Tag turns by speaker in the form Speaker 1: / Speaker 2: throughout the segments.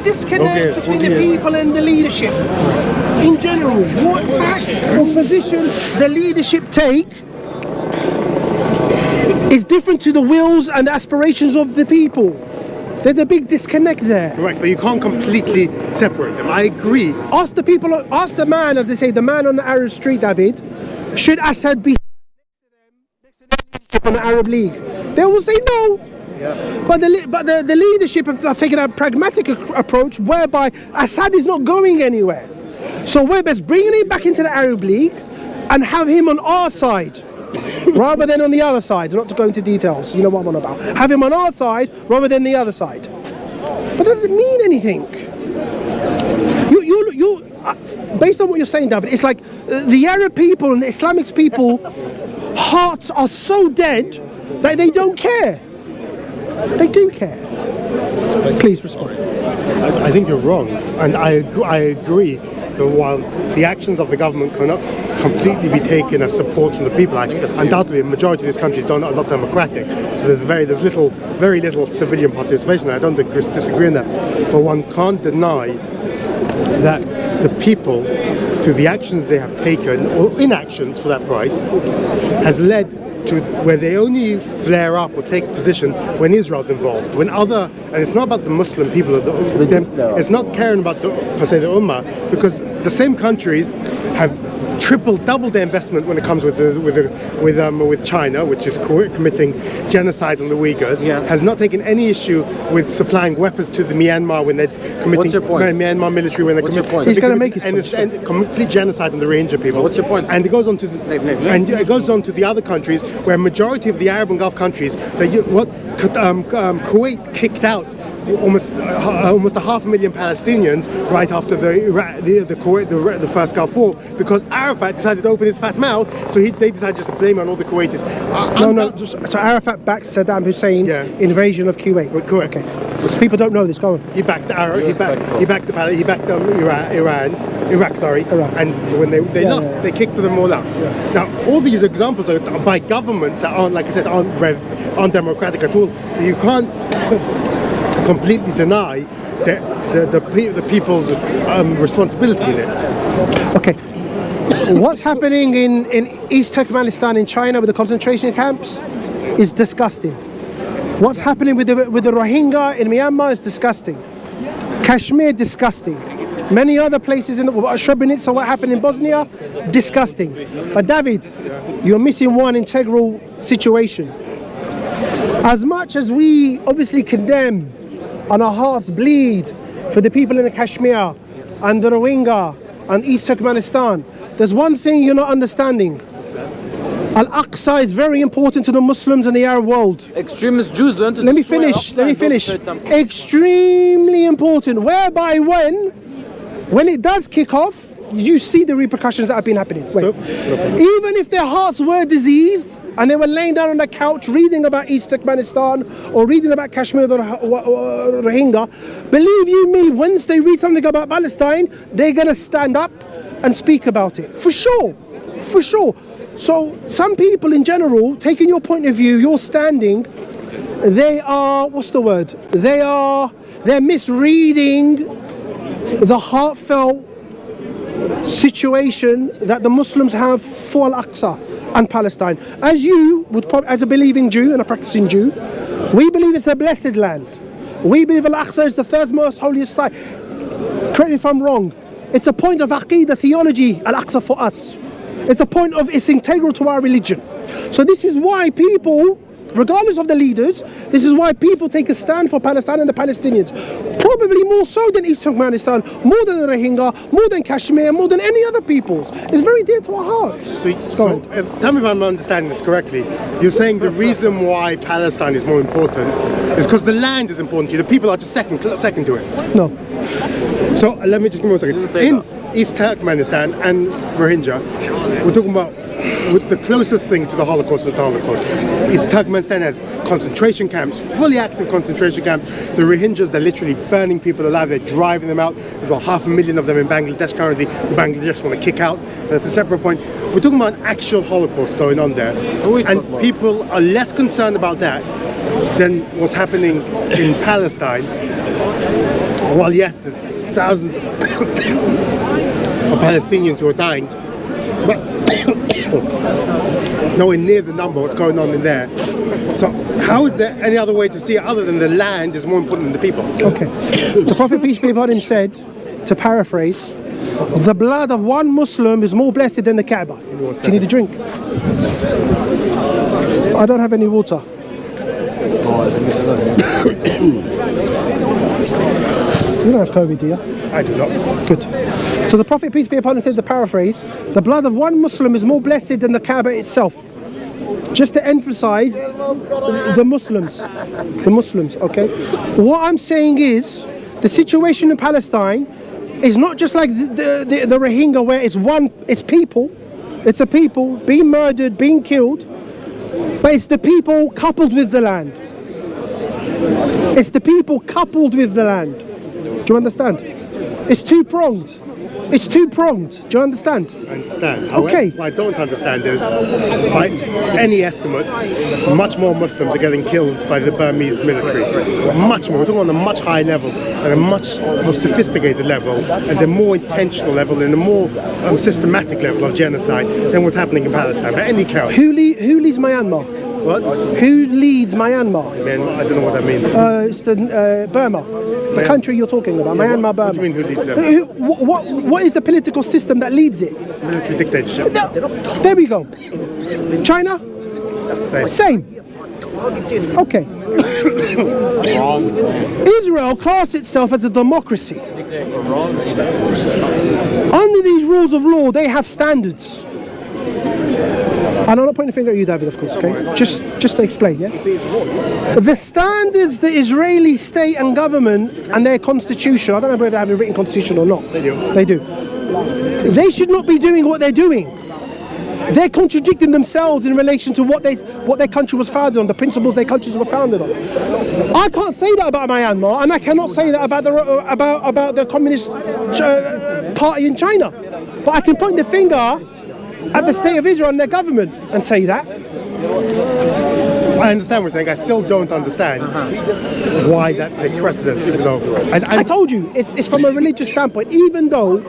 Speaker 1: disconnect between the people and the leadership. In general, what tact or position the leadership take is different to the wills and the aspirations of the people. There's a big disconnect there.
Speaker 2: Correct, but you can't completely separate them. I agree.
Speaker 1: Ask the people, ask the man, as they say, the man on the Arab street, David, should Assad be next to the leadership on the Arab League? They will say no. Yeah. But the leadership have taken a pragmatic approach whereby Assad is not going anywhere. So we're best bringing him back into the Arab League and have him on our side rather than on the other side. Not to go into details, you know what I'm on about. Have him on our side rather than the other side. But that doesn't mean anything. You based on what you're saying, David, it's like the Arab people and the Islamic people hearts are so dead that they don't care. They do care. Please respond.
Speaker 2: I think you're wrong, and I agree that while the actions of the government cannot completely be taken as support from the people, undoubtedly a majority of these countries are not democratic, so there's very little civilian participation. I don't think Chris disagree on that, but one can't deny that the people, through the actions they have taken, or inactions for that price, has led to where they only flare up or take position when Israel's involved. And it's not about the Muslim people, it's not caring about per se the Ummah, because the same countries have doubled their investment when it comes with China, which is committing genocide on the Uyghurs. Has not taken any issue with supplying weapons to the Myanmar when they're committing Myanmar military when they're committing.
Speaker 1: He's going to make his point.
Speaker 2: And complete genocide on the Rohingya people.
Speaker 3: What's your point?
Speaker 2: And it goes on to the other countries where a majority of the Arab and Gulf countries Kuwait kicked out almost 500,000 Palestinians right after the first Gulf War, because Arafat decided to open his fat mouth, so they decided just to blame on all the Kuwaitis.
Speaker 1: So Arafat backed Saddam Hussein's invasion of Kuwait.
Speaker 2: Correct.
Speaker 1: Okay. Because people don't know this. Go on.
Speaker 2: He backed Iraq, and so when they lost, they kicked them all out. Yeah. Now, all these examples are by governments that aren't, like I said, aren't democratic at all. You can't completely deny the people's responsibility in it.
Speaker 1: Okay. What's happening in East Turkmenistan in China with the concentration camps is disgusting. What's happening with the Rohingya in Myanmar is disgusting. Kashmir, disgusting. Many other places in Srebrenica, what happened in Bosnia, disgusting. But David, you're missing one integral situation. As much as we obviously condemn and our hearts bleed for the people in the Kashmir and the Rohingya and East Turkmenistan, there's one thing you're not understanding. Al-Aqsa is very important to the Muslims and the Arab world.
Speaker 3: Extremist Jews don't.
Speaker 1: Let me finish. Extremely important. Whereby when it does kick off, you see the repercussions that have been happening. Even if their hearts were diseased and they were laying down on the couch reading about East Turkmenistan or reading about Kashmir or Rohingya, believe you me, once they read something about Palestine, they're going to stand up and speak about it. For sure. So some people in general, taking your point of view, your standing, they are, they're misreading the heartfelt situation that the Muslims have for Al-Aqsa and Palestine. As you would probably, as a believing Jew and a practicing Jew, we believe it's a blessed land. We believe Al-Aqsa is the third most holiest site. Correct me if I'm wrong. It's a point of Aqidah theology, Al-Aqsa for us. It's integral to our religion. So this is why people, regardless of the leaders, this is why people take a stand for Palestine and the Palestinians. Probably more so than East Turkmenistan, more than the Rohingya, more than Kashmir, more than any other peoples. It's very dear to our hearts.
Speaker 2: So tell me if I'm understanding this correctly. You're saying the reason why Palestine is more important is because the land is important to you. The people are just second to it.
Speaker 1: No.
Speaker 2: So let me just give me 1 second. In East Turkmenistan and Rohingya, we're talking about the closest thing to the Holocaust is the Holocaust. East Turkmenistan has concentration camps, fully active concentration camps. The Rohingyas, they're literally burning people alive. They're driving them out. There's about 500,000 of them in Bangladesh currently. The Bangladesh want to kick out. That's a separate point. We're talking about an actual Holocaust going on there. And people are less concerned about that than what's happening in Palestine, while yes, there's thousands of Palestinians who are dying, but nowhere near the number what's going on in there. So how is there any other way to see it other than the land is more important than the people?
Speaker 1: Okay. The Prophet, peace be upon him, said, to paraphrase, the blood of one Muslim is more blessed than the Kaaba. Do you need a drink? I don't have any water. You don't have COVID, do you?
Speaker 2: I do not.
Speaker 1: Good. So the Prophet, peace be upon him, said, the paraphrase, the blood of one Muslim is more blessed than the Kaaba itself. Just to emphasize the Muslims. The Muslims, okay? What I'm saying is, the situation in Palestine is not just like the Rohingya, where it's people. It's a people being murdered, being killed, but it's the people coupled with the land. It's the people coupled with the land. Do you understand? It's two-pronged. It's two-pronged. Do you understand?
Speaker 2: I understand. However,
Speaker 1: Okay.
Speaker 2: what I don't understand is, by any estimates, much more Muslims are getting killed by the Burmese military. Much more. We're talking on a much higher level, and a much more sophisticated level, and a more intentional level, and a more systematic level of genocide than what's happening in Palestine, by any count.
Speaker 1: Who leads Myanmar?
Speaker 2: What?
Speaker 1: Who leads Myanmar?
Speaker 2: Man, I don't know what that means.
Speaker 1: It's the Burma, the country you're talking about, Myanmar, Burma.
Speaker 2: What do you mean, who leads them?
Speaker 1: What is the political system that leads it?
Speaker 2: Military dictatorship.
Speaker 1: There we go. China? Same. Okay. Israel classed itself as a democracy. Under these rules of law, they have standards. And I'm not pointing a finger at you, David, of course, okay? Just to explain, yeah? The standards the Israeli state and government and their constitution, I don't know whether they have a written constitution or not.
Speaker 2: They do.
Speaker 1: They do. They should not be doing what they're doing. They're contradicting themselves in relation to what their country was founded on, the principles their countries were founded on. I can't say that about Myanmar, and I cannot say that about the Communist Party in China. But I can point the finger at the state of Israel and their government and say that.
Speaker 2: I understand what you're saying. I still don't understand why that takes precedence, even though...
Speaker 1: I told you, it's from a religious standpoint. Even though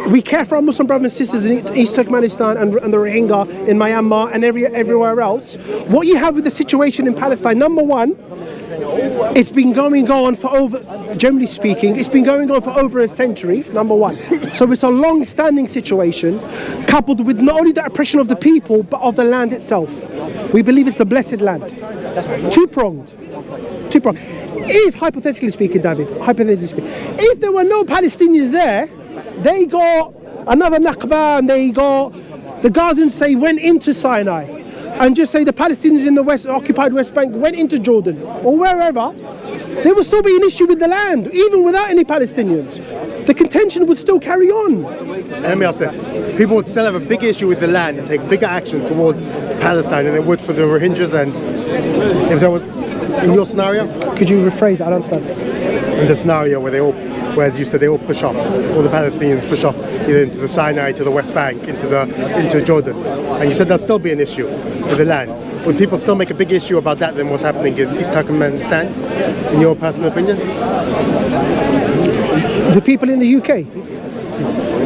Speaker 1: we care for our Muslim brothers and sisters in East Turkmenistan and the Rohingya in Myanmar and everywhere else, what you have with the situation in Palestine, number one, it's been going on for over, generally speaking, it's been going on for over a century, number one. So it's a long-standing situation, coupled with not only the oppression of the people, but of the land itself. We believe it's the blessed land. Two-pronged. If, hypothetically speaking, David, if there were no Palestinians there, they got another Nakba, and they got, the Gazans say, went into Sinai, and just say the Palestinians in the occupied West Bank went into Jordan, or wherever, there would still be an issue with the land, even without any Palestinians. The contention would still carry on.
Speaker 2: Let me ask this. People would still have a big issue with the land and take bigger action towards Palestine than they would for the Rohingyas, and if there was, in your scenario?
Speaker 1: Could you rephrase that? I don't understand.
Speaker 2: In the scenario where they all, whereas you said they all push off, all the Palestinians push off either into the Sinai, to the West Bank, into Jordan, and you said there'll still be an issue with the land. Would people still make a big issue about that than what's happening in East Turkmenistan, in your personal opinion?
Speaker 1: The people in the UK?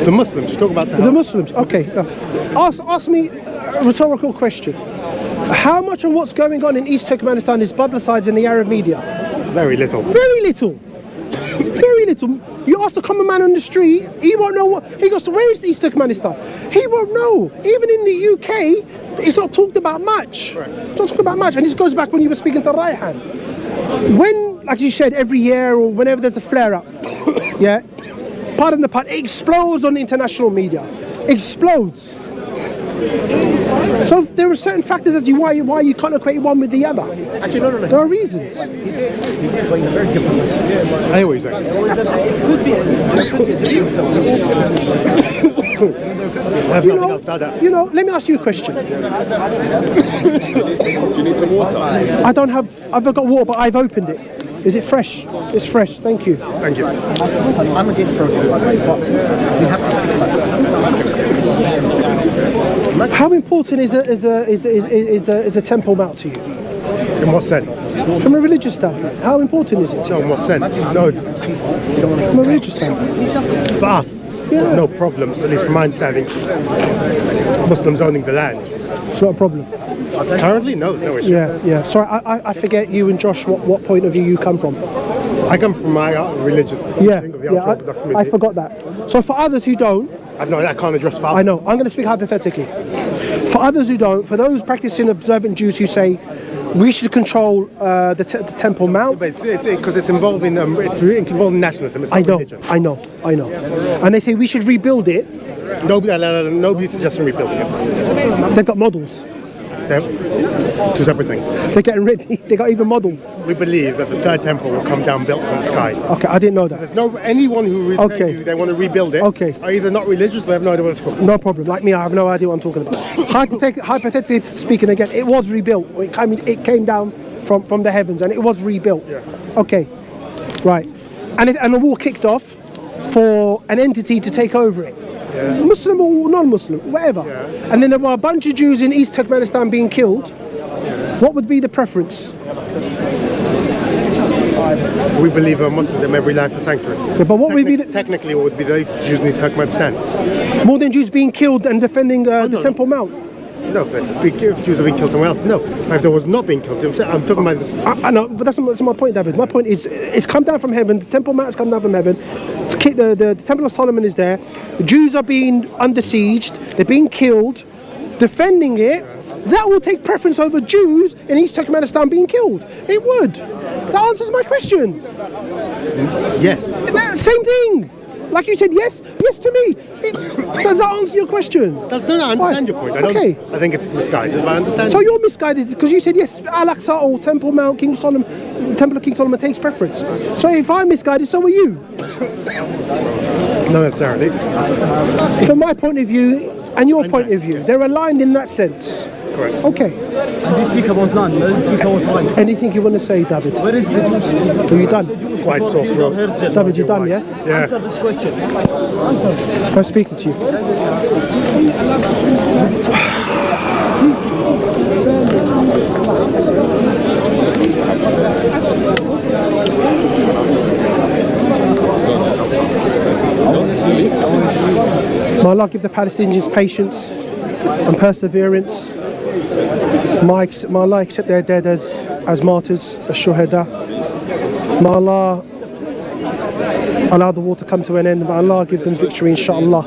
Speaker 2: The Muslims, you talk about
Speaker 1: The Muslims, okay. Ask me a rhetorical question. How much of what's going on in East Turkmenistan is publicised in the Arab media?
Speaker 2: Very little.
Speaker 1: Very little. Very little. You ask the common man on the street, he won't know what. He goes, so where is East Turkmenistan? He won't know. Even in the UK, it's not talked about much. It's not talked about much. And this goes back when you were speaking to Raihan. When, like you said, every year or whenever there's a flare-up, yeah, pardon the pun, it explodes on the international media. Explodes. So there are certain factors as to why you can't equate one with the other. Actually, no. There are reasons.
Speaker 2: I hear what you're saying. I have nothing else to add.
Speaker 1: Let me ask you a question.
Speaker 3: Do you need some water?
Speaker 1: I've got water, but I've opened it. Is it fresh? It's fresh, thank you.
Speaker 2: Thank you.
Speaker 4: I'm against protest, but we have to speak about it.
Speaker 1: How important is a Temple Mount to you?
Speaker 2: In what sense?
Speaker 1: From a religious standpoint, how important is it?
Speaker 2: No, in what sense? No,
Speaker 1: From a religious standpoint.
Speaker 2: for us, there's no problems, at least from my understanding, Muslims owning the land.
Speaker 1: It's not a problem.
Speaker 2: Currently, no, there's no issue.
Speaker 1: Yeah. Sorry, I forget you and Josh what point of view you come from.
Speaker 2: I come from my religious thing of the Orthodox
Speaker 1: I
Speaker 2: community.
Speaker 1: forgot that. So for others who don't,
Speaker 2: I can't address for others.
Speaker 1: I know, I'm going to speak hypothetically. For others who don't, for those practicing observant Jews who say we should control the Temple Mount.
Speaker 2: But it's because it's involving nationalism. It's not religion.
Speaker 1: I know. And they say we should rebuild it.
Speaker 2: Nobody's suggesting rebuilding it.
Speaker 1: They've got models.
Speaker 2: They're two separate things.
Speaker 1: They're getting ready. They got even models.
Speaker 2: We believe that the third temple will come down built from the sky.
Speaker 1: Okay, I didn't know that.
Speaker 2: There's no anyone who will tell you they want to rebuild it.
Speaker 1: Okay.
Speaker 2: Are either not religious or they have no idea what it's called.
Speaker 1: No problem. Like me, I have no idea what I'm talking about. Hypothetically speaking, again, it was rebuilt. It came down from the heavens and it was rebuilt.
Speaker 2: Yeah.
Speaker 1: Okay, right. And the war kicked off for an entity to take over it.
Speaker 2: Yeah.
Speaker 1: Muslim or non-Muslim, whatever.
Speaker 2: Yeah.
Speaker 1: And then there were a bunch of Jews in East Turkmenistan being killed. What would be the preference?
Speaker 2: We believe Muslims every life for sanctuary.
Speaker 1: Okay, but what would be
Speaker 2: Technically, it would be the Jews in East Turkmenistan.
Speaker 1: more than Jews being killed and defending the Temple Mount?
Speaker 2: No, but if Jews are being killed somewhere else, no. If there was not being killed, I'm talking about this.
Speaker 1: I know, but that's my point, David. My point is, it's come down from heaven. The Temple Mount has come down from heaven. The Temple of Solomon is there. The Jews are being under siege. They're being killed. Defending it, that will take preference over Jews in East Turkmenistan being killed. It would. That answers my question.
Speaker 2: Yes.
Speaker 1: Same thing. Like you said, yes to me. Does that answer your question?
Speaker 2: I understand your point. I think it's misguided, but I understand.
Speaker 1: So you're misguided because you said yes, Al-Aqsa or Temple Mount, King Solomon, Temple of King Solomon takes preference. So if I'm misguided, so are you.
Speaker 2: Not necessarily.
Speaker 1: From my point of view and your point of view, they're aligned in that sense.
Speaker 2: Correct.
Speaker 1: Okay.
Speaker 4: And you speak about land, let's speak about land.
Speaker 1: Anything you want to say, David?
Speaker 4: Where is the Jews?
Speaker 1: Are you done?
Speaker 2: Quite soft throat.
Speaker 1: David, you done, yeah?
Speaker 2: Yeah.
Speaker 4: Answer this question. Answer.
Speaker 1: I'm speaking to you. May Allah give the Palestinians patience and perseverance. May Allah accept their dead as martyrs, as shuhada. May Allah allow the war to come to an end. May Allah give them victory, inshallah.